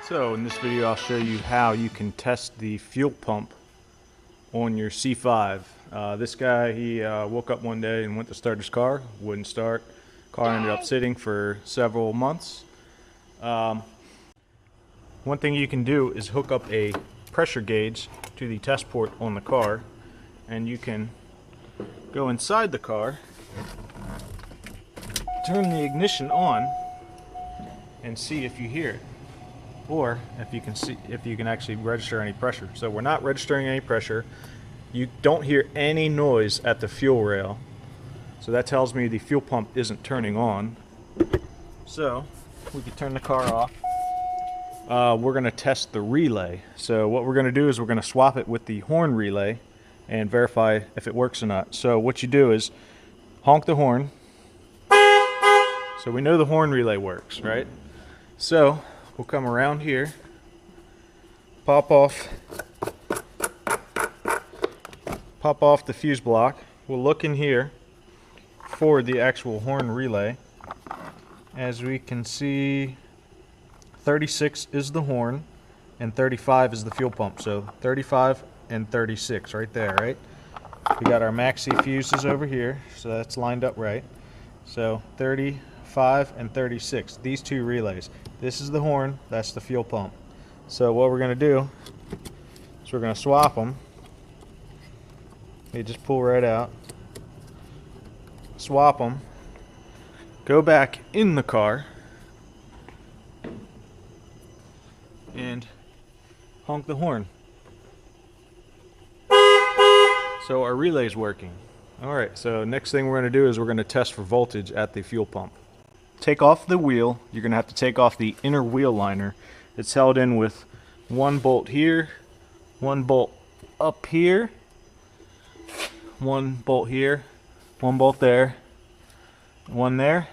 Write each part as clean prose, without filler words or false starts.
So in this video I'll show you how you can test the fuel pump on your C5. This guy, he woke up one day and went to start his car, wouldn't start. Car ended up sitting for several months. One thing you can do is hook up a pressure gauge to the test port on the car, and you can go inside the car, turn the ignition on, and see if you hear it, or if you can actually register any pressure. So we're not registering any pressure. You don't hear any noise at the fuel rail, so that tells me the fuel pump isn't turning on. So we can turn the car off. We're going to test the relay. So what we're going to do is we're going to swap it with the horn relay and verify if it works or not. So what you do is honk the horn. So we know the horn relay works, right? So we'll come around here, pop off the fuse block. We'll look in here for the actual horn relay. As we can see, 36 is the horn and 35 is the fuel pump. So 35 and 36 right there, right? We got our maxi fuses over here, so that's lined up right. So 35 and 36, these two relays. This is the horn, that's the fuel pump. So what we're going to do is we're going to swap them. They just pull right out. Swap them. Go back in the car and honk the horn. So our relay is working. Alright, so next thing we're going to do is we're going to test for voltage at the fuel pump. Take off the wheel. You're going to have to take off the inner wheel liner. It's held in with one bolt here, one bolt up here, one bolt here, one bolt there, one there,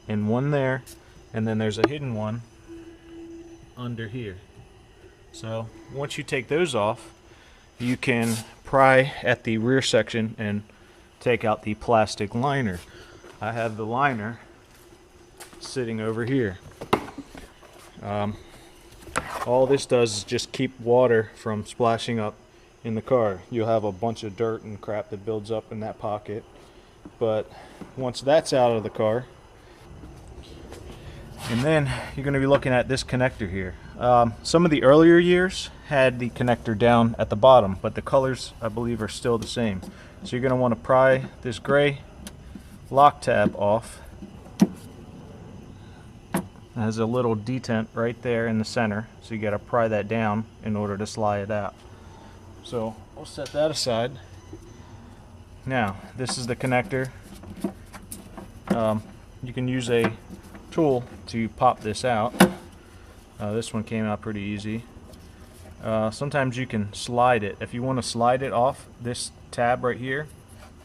and one there, and then there's a hidden one under here. So once you take those off, you can pry at the rear section and take out the plastic liner. I have the liner sitting over here. All this does is just keep water from splashing up in the car. You'll have a bunch of dirt and crap that builds up in that pocket, but once that's out of the car, and then you're going to be looking at this connector here. Some of the earlier years had the connector down at the bottom, but the colors I believe are still the same. So you're going to want to pry this gray lock tab off. It has a little detent right there in the center, so you got to pry that down in order to slide it out. So we'll set that aside. Now this is the connector. You can use a tool to pop this out. This one came out pretty easy. Sometimes you can slide it. If you want to slide it off this tab right here,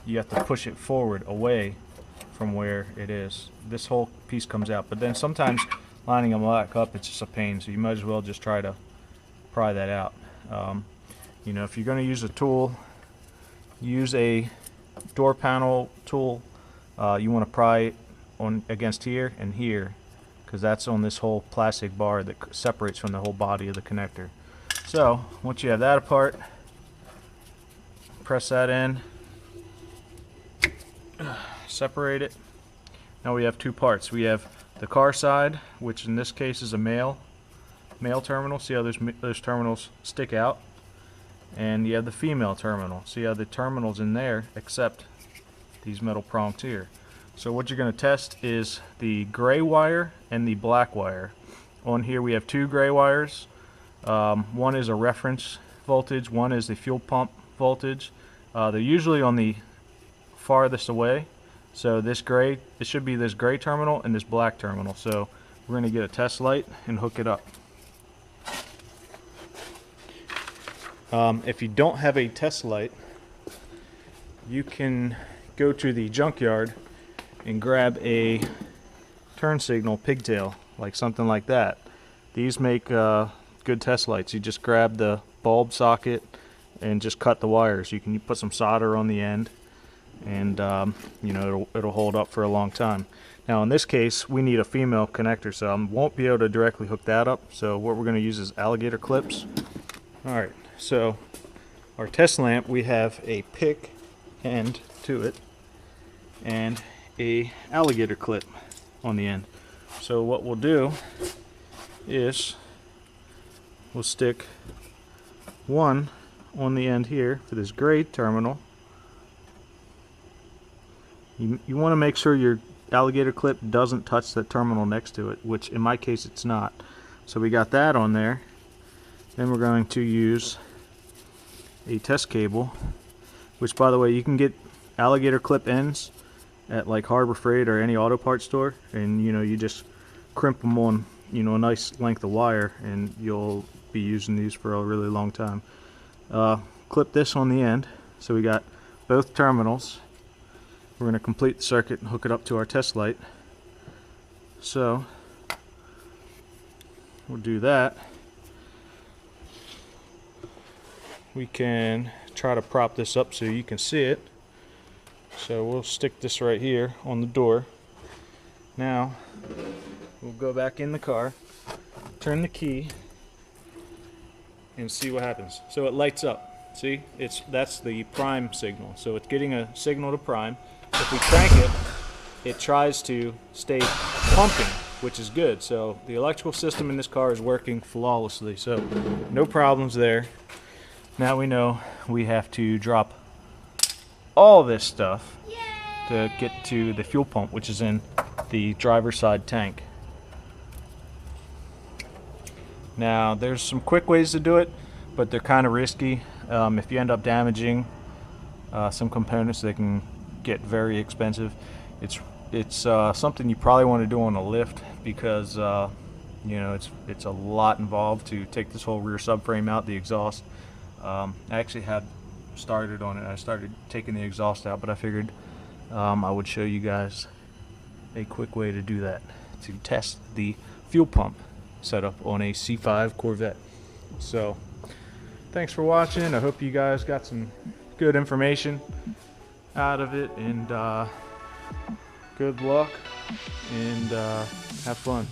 you have to push it forward away from where it is. This whole piece comes out, but then sometimes lining them back up, it's just a pain, so you might as well just try to pry that out. You know, if you're going to use a tool, use a door panel tool. You want to pry it on against here and here, because that's on this whole plastic bar that separates from the whole body of the connector. So once you have that apart, press that in, separate it. Now we have two parts. We have the car side, which in this case is a male terminal. See how those terminals stick out? And you have the female terminal. See how the terminals in there accept these metal prongs here. So what you're going to test is the gray wire and the black wire. On here we have two gray wires. One is a reference voltage, one is the fuel pump voltage. They're usually on the farthest away. So this gray, it should be this gray terminal and this black terminal. So we're going to get a test light and hook it up. If you don't have a test light, you can go to the junkyard and grab a turn signal pigtail, like something like that. These make good test lights. You just grab the bulb socket and just cut the wires. You can put some solder on the end and you know, it'll hold up for a long time. Now in this case we need a female connector, so I won't be able to directly hook that up, so what we're going to use is alligator clips. Alright, so our test lamp, we have a pick end to it and a alligator clip on the end. So what we'll do is we'll stick one on the end here for this gray terminal. You want to make sure your alligator clip doesn't touch the terminal next to it, which in my case it's not. So we got that on there. Then we're going to use a test cable, which by the way, you can get alligator clip ends at like Harbor Freight or any auto parts store, and you know, you just crimp them on, you know, a nice length of wire, and you'll be using these for a really long time. Clip this on the end, so we got both terminals. We're going to complete the circuit and hook it up to our test light. So we'll do that. We can try to prop this up so you can see it. So we'll stick this right here on the door. Now we'll go back in the car, turn the key, and see what happens. So it lights up. See, that's the prime signal. So it's getting a signal to prime. If we crank it, it tries to stay pumping, which is good. So the electrical system in this car is working flawlessly. So no problems there. Now we know we have to drop all this stuff to get to the fuel pump, which is in the driver's side tank. Now there's some quick ways to do it, but they're kind of risky. If you end up damaging some components, they can get very expensive. It's something you probably want to do on a lift, because you know, it's a lot involved to take this whole rear subframe out, the exhaust. I actually had started on it. I started taking the exhaust out, but I figured I would show you guys a quick way to do that, to test the fuel pump setup on a C5 Corvette. So thanks for watching. I hope you guys got some good information out of it, and good luck, and have fun.